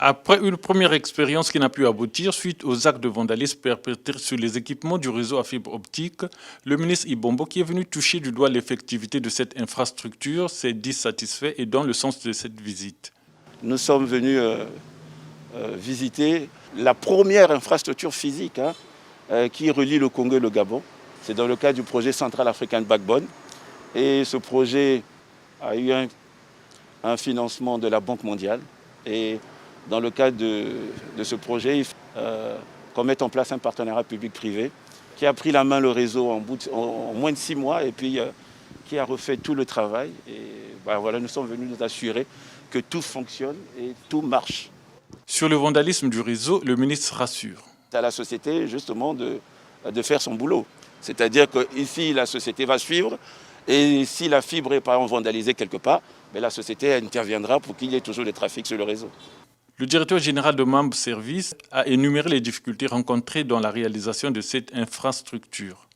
Après une première expérience qui n'a pu aboutir suite aux actes de vandalisme perpétrés sur les équipements du réseau à fibre optique, le ministre Ibombo, qui est venu toucher du doigt l'effectivité de cette infrastructure, s'est dit satisfait et dans le sens de cette visite. Nous sommes venus visiter la première infrastructure physique qui relie le Congo et le Gabon. C'est dans le cadre du projet Central African Backbone. Et ce projet a eu un financement de la Banque mondiale. Et dans le cadre de ce projet, il faut qu'on mette en place un partenariat public-privé qui a pris la main le réseau en moins de 6 mois et puis qui a refait tout le travail. Et voilà, nous sommes venus nous assurer que tout fonctionne et tout marche. Sur le vandalisme du réseau, le ministre rassure. C'est à la société justement de faire son boulot. C'est-à-dire qu'ici, la société va suivre et si la fibre est par exemple vandalisée quelque part, la société interviendra pour qu'il y ait toujours du trafic sur le réseau. Le directeur général de Mambo Service a énuméré les difficultés rencontrées dans la réalisation de cette infrastructure.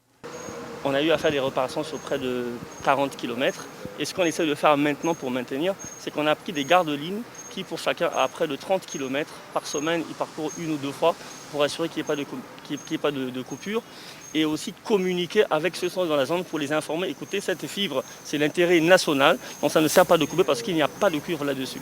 On a eu à faire des réparations sur près de 40 km. Et ce qu'on essaie de faire maintenant pour maintenir, c'est qu'on a pris des gardes-lignes qui, pour chacun, à près de 30 km par semaine, ils parcourent 1 ou 2 fois pour assurer qu'il n'y ait pas de coupure. Et aussi communiquer avec ceux qui sont dans la zone pour les informer. Écoutez, cette fibre, c'est l'intérêt national, donc ça ne sert pas de couper parce qu'il n'y a pas de cuivre là-dessus.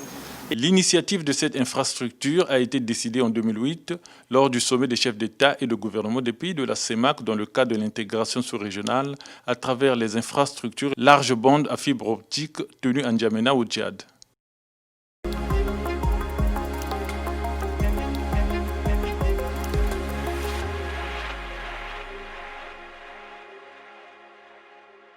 L'initiative de cette infrastructure a été décidée en 2008 lors du sommet des chefs d'État et de gouvernement des pays de la CEMAC dans le cadre de l'intégration sous-régionale à travers les infrastructures large bande à fibre optique tenues en N'Djamena au Tchad.